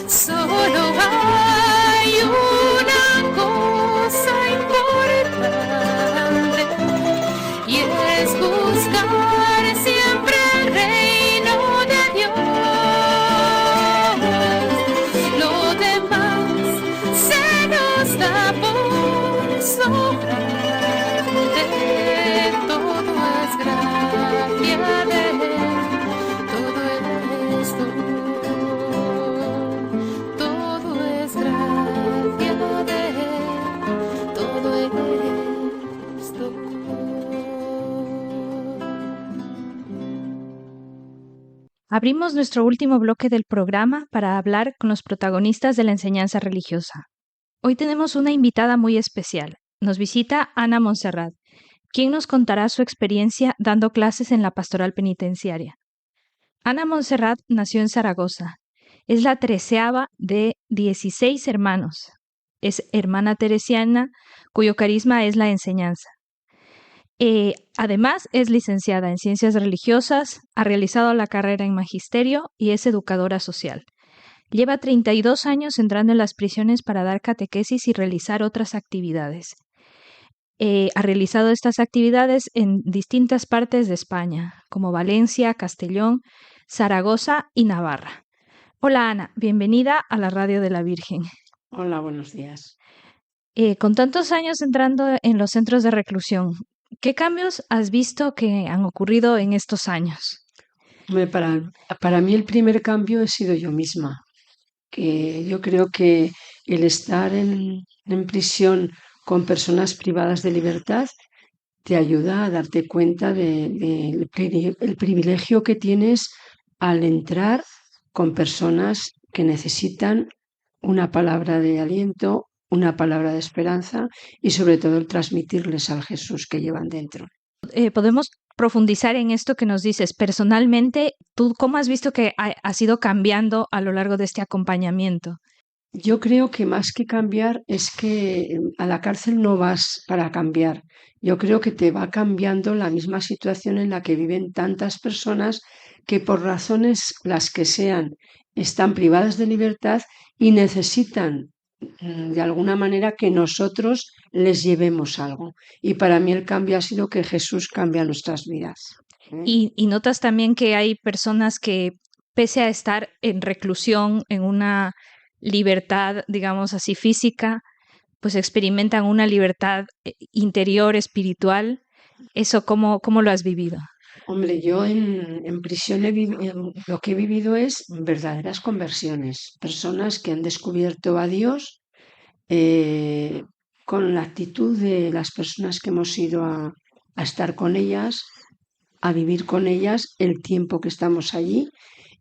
Solo hay una cosa importante y es buscar siempre el reino de Dios. Lo demás se nos da por sobrante. Todo es gracia de Él, todo es don. Abrimos nuestro último bloque del programa para hablar con los protagonistas de la enseñanza religiosa. Hoy tenemos una invitada muy especial. Nos visita Ana Montserrat, quien nos contará su experiencia dando clases en la pastoral penitenciaria. Ana Montserrat nació en Zaragoza. Es la 13ª de 16 hermanos. Es hermana teresiana, cuyo carisma es la enseñanza. Además, es licenciada en Ciencias Religiosas, ha realizado la carrera en Magisterio y es educadora social. Lleva 32 años entrando en las prisiones para dar catequesis y realizar otras actividades. Ha realizado estas actividades en distintas partes de España, como Valencia, Castellón, Zaragoza y Navarra. Hola Ana, bienvenida a la Radio de la Virgen. Hola, buenos días. Con tantos años entrando en los centros de reclusión, ¿qué cambios has visto que han ocurrido en estos años? Hombre, para mí el primer cambio he sido yo misma, que yo creo que el estar en prisión con personas privadas de libertad te ayuda a darte cuenta del privilegio que tienes al entrar con personas que necesitan una palabra de aliento, una palabra de esperanza y sobre todo el transmitirles al Jesús que llevan dentro. Podemos profundizar en esto que nos dices. Personalmente, ¿tú cómo has visto que has ido cambiando a lo largo de este acompañamiento? Yo creo que más que cambiar es que a la cárcel no vas para cambiar. Yo creo que te va cambiando la misma situación en la que viven tantas personas que por razones las que sean están privadas de libertad y necesitan de alguna manera que nosotros les llevemos algo. Y para mí el cambio ha sido que Jesús cambia nuestras vidas. Y notas también que hay personas que, pese a estar en reclusión, en una libertad, digamos así, física, pues experimentan una libertad interior, espiritual. ¿Eso cómo lo has vivido? Hombre, yo en prisión lo que he vivido es verdaderas conversiones, personas que han descubierto a Dios con la actitud de las personas que hemos ido a estar con ellas, a vivir con ellas el tiempo que estamos allí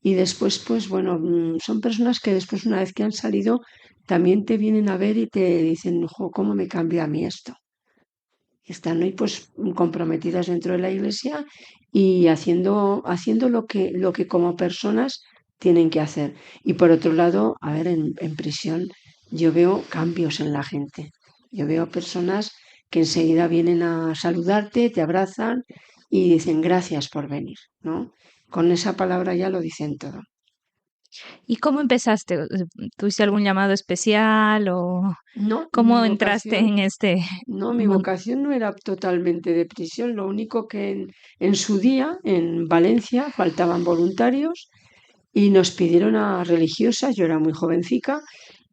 y después, pues bueno, son personas que después una vez que han salido también te vienen a ver y te dicen, "Jo, ¿cómo me cambió a mí esto?". Están hoy pues comprometidas dentro de la iglesia y haciendo lo que como personas tienen que hacer. Y por otro lado, a ver, en prisión yo veo cambios en la gente. Yo veo personas que enseguida vienen a saludarte, te abrazan y dicen gracias por venir, ¿no? Con esa palabra ya lo dicen todo. ¿Y cómo empezaste? ¿Tuviste algún llamado especial o No, cómo entraste en este no, mi mundo? vocación no era totalmente de prisión, lo único que en su día, en Valencia, faltaban voluntarios y nos pidieron a religiosas, yo era muy jovencica,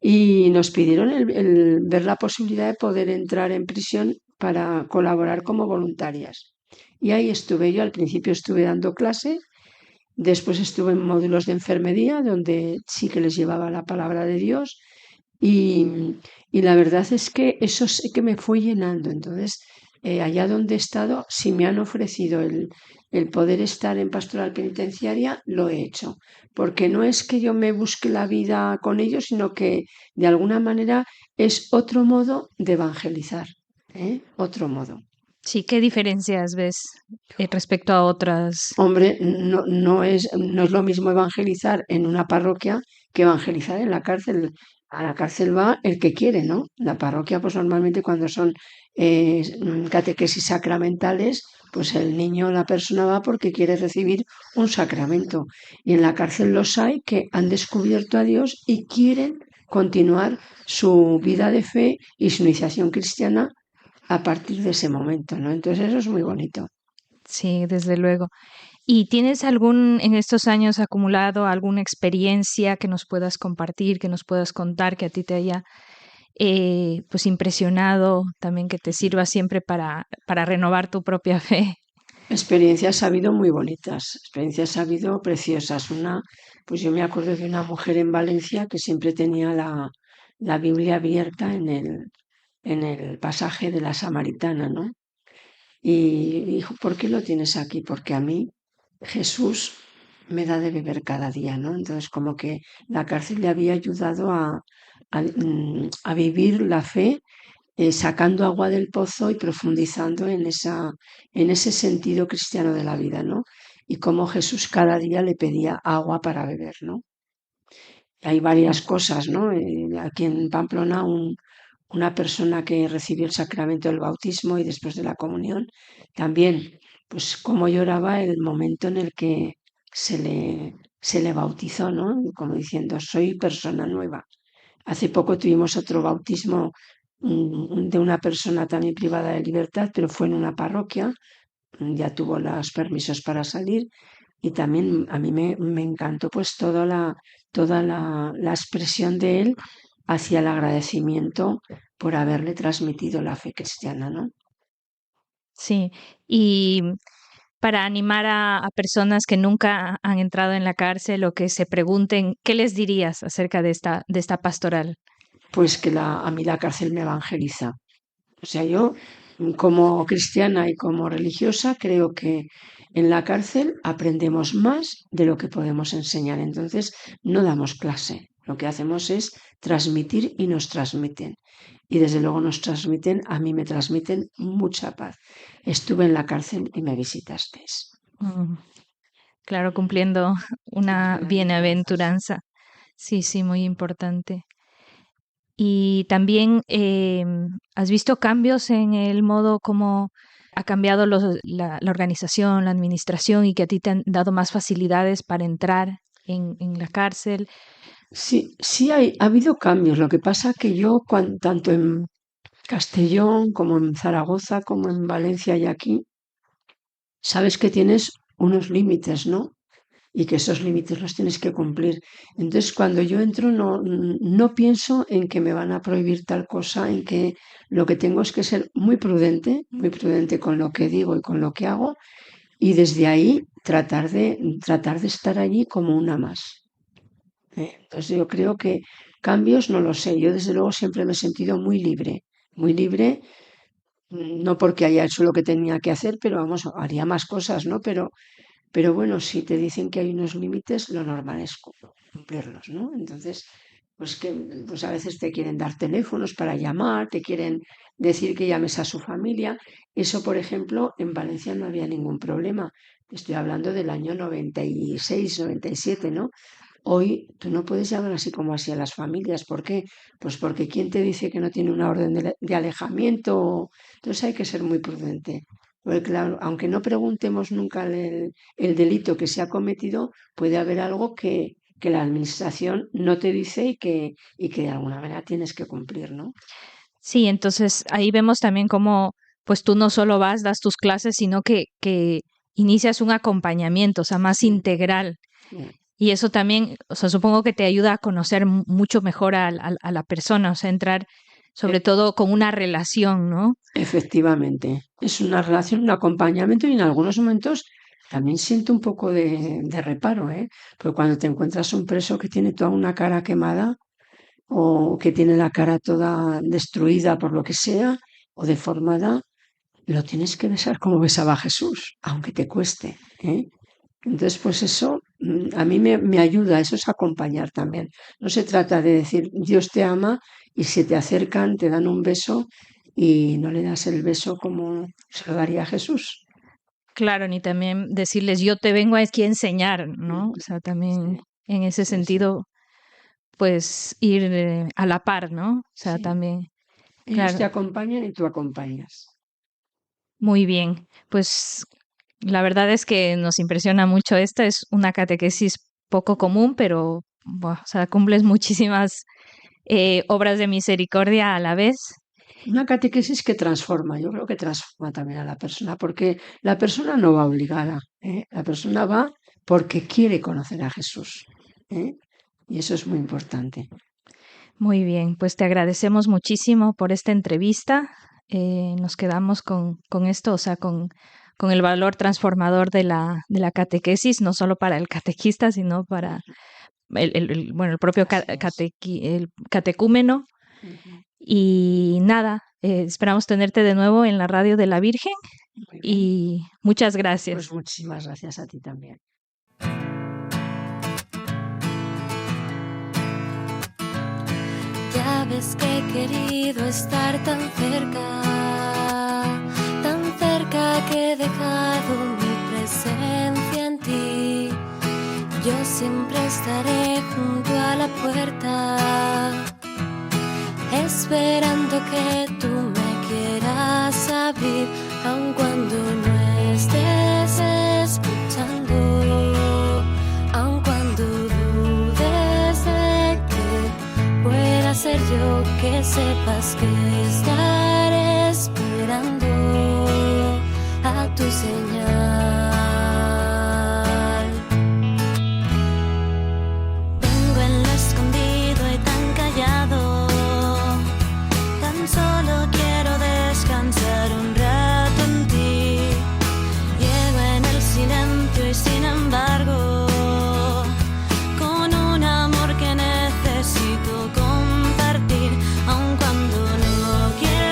y nos pidieron el ver la posibilidad de poder entrar en prisión para colaborar como voluntarias. Y ahí estuve yo, al principio estuve dando clase, después estuve en módulos de enfermería, donde sí que les llevaba la palabra de Dios, y la verdad es que eso sí que me fue llenando. Entonces, allá donde he estado, si me han ofrecido el poder estar en pastoral penitenciaria, lo he hecho. Porque no es que yo me busque la vida con ellos, sino que de alguna manera es otro modo de evangelizar, ¿eh? Otro modo. Sí, ¿qué diferencias ves respecto a otras? Hombre, no es lo mismo evangelizar en una parroquia que evangelizar en la cárcel. A la cárcel va el que quiere, ¿no? La parroquia, pues normalmente cuando son catequesis sacramentales, pues el niño o la persona va porque quiere recibir un sacramento. Y en la cárcel los hay que han descubierto a Dios y quieren continuar su vida de fe y su iniciación cristiana a partir de ese momento, ¿no? Entonces eso es muy bonito. Sí, desde luego. ¿Y tienes en estos años acumulado alguna experiencia que nos puedas compartir, que nos puedas contar, que a ti te haya pues impresionado, también que te sirva siempre para renovar tu propia fe? Experiencias ha habido muy bonitas, experiencias ha habido preciosas. Pues yo me acuerdo de una mujer en Valencia que siempre tenía la Biblia abierta en el pasaje de la Samaritana, ¿no? Y dijo, ¿por qué lo tienes aquí? Porque a mí Jesús me da de beber cada día, ¿no? Entonces, como que la cárcel le había ayudado a vivir la fe, sacando agua del pozo y profundizando en ese sentido cristiano de la vida, ¿no? Y cómo Jesús cada día le pedía agua para beber, ¿no? Hay varias cosas, ¿no? Aquí en Pamplona, una persona que recibió el sacramento del bautismo y después de la comunión, también, pues cómo lloraba el momento en el que se le bautizó, ¿no? Como diciendo, soy persona nueva. Hace poco tuvimos otro bautismo de una persona también privada de libertad, pero fue en una parroquia, ya tuvo los permisos para salir y también a mí me encantó pues toda la expresión de él hacia el agradecimiento por haberle transmitido la fe cristiana, ¿no? Sí, y para animar a personas que nunca han entrado en la cárcel o que se pregunten, ¿qué les dirías acerca de esta pastoral? Pues que a mí la cárcel me evangeliza. O sea, yo como cristiana y como religiosa creo que en la cárcel aprendemos más de lo que podemos enseñar. Entonces, no damos clase, Lo que hacemos es transmitir y nos transmiten. Y desde luego a mí me transmiten mucha paz. Estuve en la cárcel y me visitasteis. Claro, cumpliendo una bienaventuranza. Sí, sí, muy importante. Y también has visto cambios en el modo como ha cambiado la organización, la administración, y que a ti te han dado más facilidades para entrar en la cárcel. Sí, ha habido cambios. Lo que pasa que yo, tanto en Castellón como en Zaragoza, como en Valencia y aquí, sabes que tienes unos límites, ¿no? Y que esos límites los tienes que cumplir. Entonces, cuando yo entro, no pienso en que me van a prohibir tal cosa, en que lo que tengo es que ser muy prudente con lo que digo y con lo que hago, y desde ahí tratar de estar allí como una más. Entonces, yo creo que cambios no lo sé. Yo, desde luego, siempre me he sentido muy libre, no porque haya hecho lo que tenía que hacer, pero vamos, haría más cosas, ¿no? Pero bueno, si te dicen que hay unos límites, lo normal es cumplirlos, ¿no? Entonces, pues a veces te quieren dar teléfonos para llamar, te quieren decir que llames a su familia. Eso, por ejemplo, en Valencia no había ningún problema. Estoy hablando del año 96, 97, ¿no? Hoy tú no puedes llamar así como así a las familias. ¿Por qué? Pues porque ¿quién te dice que no tiene una orden de alejamiento? Entonces hay que ser muy prudente. Porque claro, aunque no preguntemos nunca el delito que se ha cometido, puede haber algo que la administración no te dice y que de alguna manera tienes que cumplir, ¿no? Sí, entonces ahí vemos también cómo pues tú no solo das tus clases, sino que inicias un acompañamiento, o sea, más integral. Y eso también, o sea, supongo que te ayuda a conocer mucho mejor a la persona, o sea, entrar sobre todo con una relación, ¿no? Efectivamente, es una relación, un acompañamiento, y en algunos momentos también siento un poco de reparo, porque cuando te encuentras un preso que tiene toda una cara quemada o que tiene la cara toda destruida por lo que sea o deformada, lo tienes que besar como besaba a Jesús, aunque te cueste, Entonces, pues eso a mí me ayuda, eso es acompañar también. No se trata de decir Dios te ama y si te acercan te dan un beso y no le das el beso como se lo daría a Jesús. Claro, ni también decirles yo te vengo aquí a enseñar, ¿no? O sea, también en ese sentido, pues ir a la par, ¿no? O sea, también. Ellos te acompañan y tú acompañas. Muy bien, pues la verdad es que nos impresiona mucho esta, es una catequesis poco común, pero o sea, cumples muchísimas obras de misericordia a la vez. Una catequesis que transforma, yo creo que transforma también a la persona, porque la persona no va obligada, la persona va porque quiere conocer a Jesús, y eso es muy importante. Muy bien, pues te agradecemos muchísimo por esta entrevista. Nos quedamos con esto, o sea, con el valor transformador de la catequesis, no solo para el catequista, sino para el propio el catecúmeno. Y nada, esperamos tenerte de nuevo en la radio de la Virgen y muchas gracias. Pues muchísimas gracias a ti también. Ya ves que he querido estar tan cerca que he dejado mi presencia en ti. Yo siempre estaré junto a la puerta, esperando que tú me quieras abrir, aun cuando no estés escuchando, aun cuando dudes de que pueda ser yo, que sepas que estaré esperando a tu señal. Vengo en lo escondido y tan callado, solo quiero descansar un rato en ti. Llego en el silencio y sin embargo, con un amor que necesito compartir, aun cuando no quiero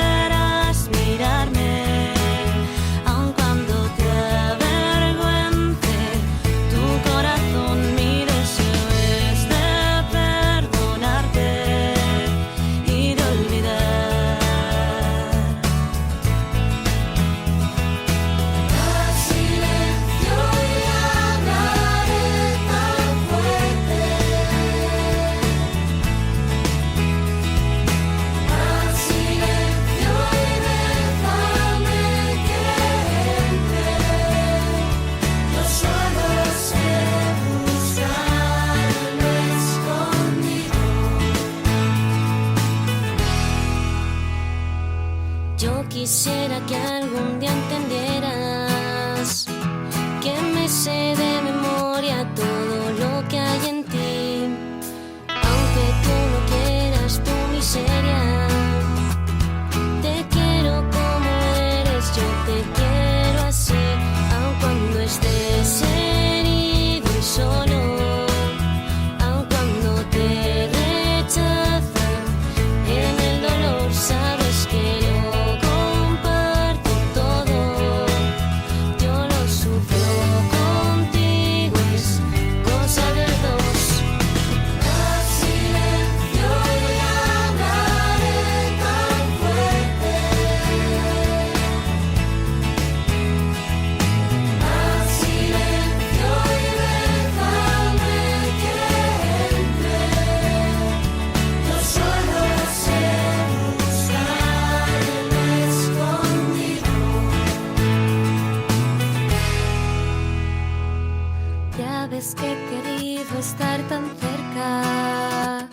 estar tan cerca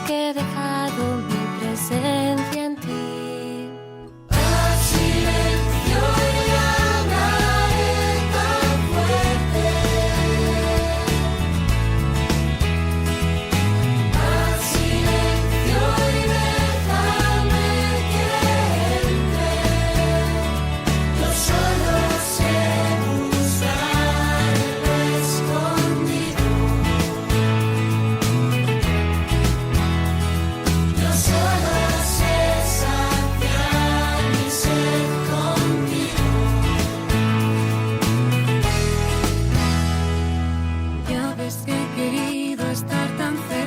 que he dejado mi presencia en ti. Haz silencio y hablaré tan fuerte. Haz silencio y déjame que entre. Yo solo sé buscar lo escondido. Yo solo sé saciar mi sed contigo. Ya ves que he querido estar tan cerca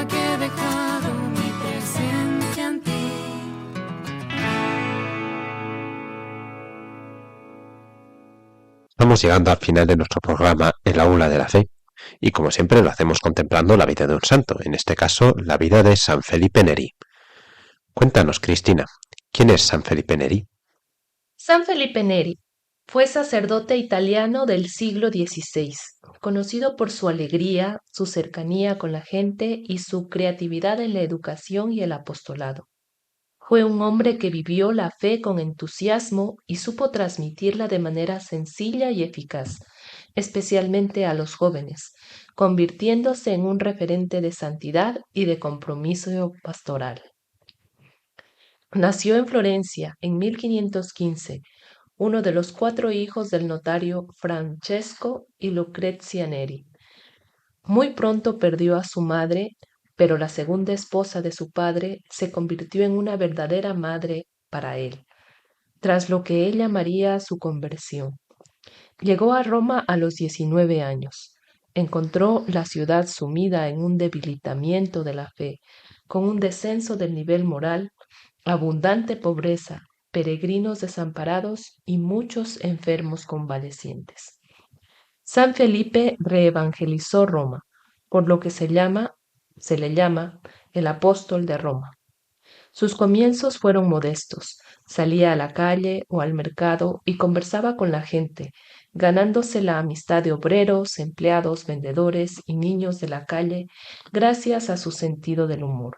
que he dejado mi presencia en ti. Estamos llegando al final de nuestro programa El Aula de la Fe y como siempre lo hacemos contemplando la vida de un santo, en este caso la vida de San Felipe Neri. Cuéntanos, Cristina, ¿quién es San Felipe Neri? San Felipe Neri fue sacerdote italiano del siglo XVI, conocido por su alegría, su cercanía con la gente y su creatividad en la educación y el apostolado. Fue un hombre que vivió la fe con entusiasmo y supo transmitirla de manera sencilla y eficaz, especialmente a los jóvenes, convirtiéndose en un referente de santidad y de compromiso pastoral. Nació en Florencia en 1515, uno de los 4 hijos del notario Francesco y Lucrezia Neri. Muy pronto perdió a su madre, pero la segunda esposa de su padre se convirtió en una verdadera madre para él, tras lo que él llamaría su conversión. Llegó a Roma a los 19 años. Encontró la ciudad sumida en un debilitamiento de la fe, con un descenso del nivel moral, abundante pobreza, peregrinos desamparados y muchos enfermos convalecientes. San Felipe reevangelizó Roma, por lo que se le llama el apóstol de Roma. Sus comienzos fueron modestos. Salía a la calle o al mercado y conversaba con la gente, ganándose la amistad de obreros, empleados, vendedores y niños de la calle gracias a su sentido del humor.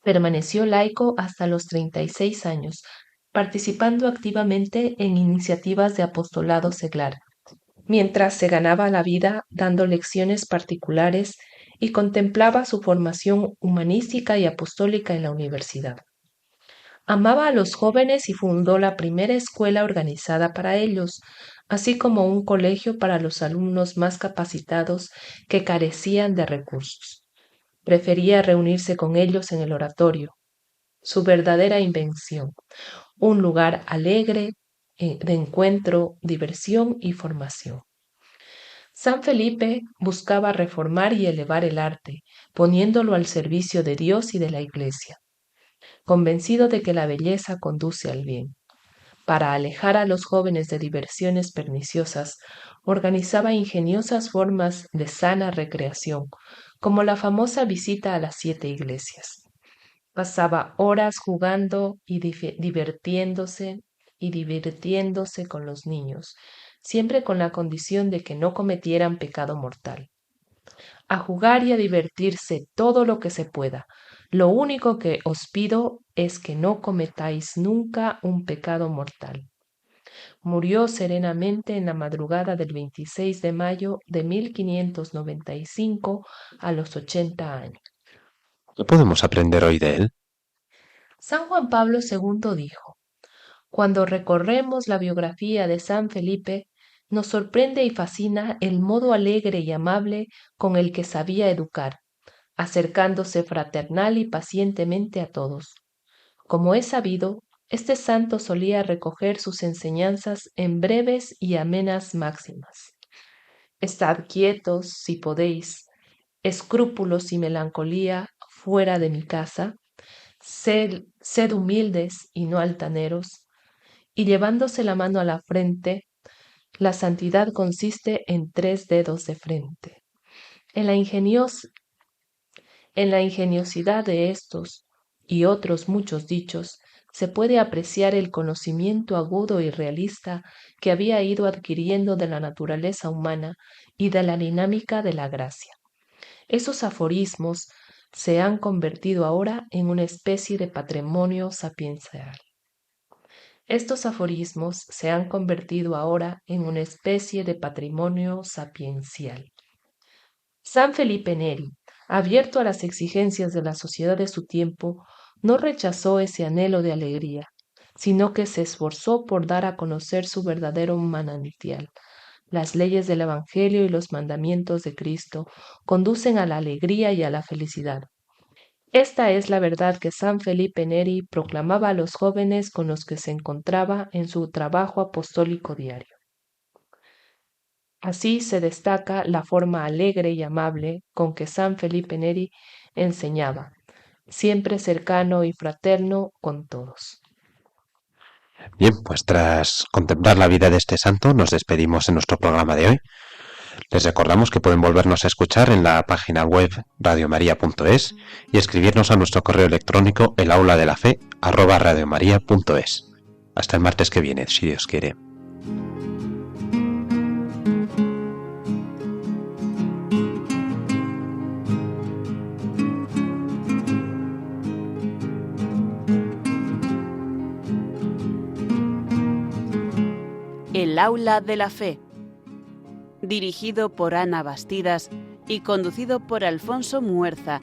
Permaneció laico hasta los 36 años, participando activamente en iniciativas de apostolado seglar, mientras se ganaba la vida dando lecciones particulares y contemplaba su formación humanística y apostólica en la universidad. Amaba a los jóvenes y fundó la primera escuela organizada para ellos, así como un colegio para los alumnos más capacitados que carecían de recursos. Prefería reunirse con ellos en el oratorio, su verdadera invención, un lugar alegre de encuentro, diversión y formación. San Felipe buscaba reformar y elevar el arte, poniéndolo al servicio de Dios y de la Iglesia, convencido de que la belleza conduce al bien. Para alejar a los jóvenes de diversiones perniciosas, organizaba ingeniosas formas de sana recreación, como la famosa visita a las 7 iglesias. Pasaba horas jugando y divirtiéndose con los niños, siempre con la condición de que no cometieran pecado mortal. A jugar y a divertirse todo lo que se pueda. Lo único que os pido es que no cometáis nunca un pecado mortal. Murió serenamente en la madrugada del 26 de mayo de 1595 a los 80 años. ¿Qué podemos aprender hoy de él? San Juan Pablo II dijo: cuando recorremos la biografía de San Felipe, nos sorprende y fascina el modo alegre y amable con el que sabía educar, acercándose fraternal y pacientemente a todos. Como es sabido, este santo solía recoger sus enseñanzas en breves y amenas máximas. Estad quietos, si podéis, escrúpulos y melancolía fuera de mi casa, sed humildes y no altaneros, y llevándose la mano a la frente, la santidad consiste en 3 dedos de frente. En la ingeniosidad de estos y otros muchos dichos se puede apreciar el conocimiento agudo y realista que había ido adquiriendo de la naturaleza humana y de la dinámica de la gracia. Esos aforismos se han convertido ahora en una especie de patrimonio sapiencial. Estos aforismos se han convertido ahora en una especie de patrimonio sapiencial. San Felipe Neri, abierto a las exigencias de la sociedad de su tiempo, no rechazó ese anhelo de alegría, sino que se esforzó por dar a conocer su verdadero manantial. Las leyes del Evangelio y los mandamientos de Cristo conducen a la alegría y a la felicidad. Esta es la verdad que San Felipe Neri proclamaba a los jóvenes con los que se encontraba en su trabajo apostólico diario. Así se destaca la forma alegre y amable con que San Felipe Neri enseñaba, siempre cercano y fraterno con todos. Bien, pues tras contemplar la vida de este santo, nos despedimos en nuestro programa de hoy. Les recordamos que pueden volvernos a escuchar en la página web radiomaria.es y escribirnos a nuestro correo electrónico elaulaDeLaFe@radiomaria.es. Hasta el martes que viene, si Dios quiere. El Aula de la Fe, dirigido por Ana Bastidas y conducido por Alfonso Muerza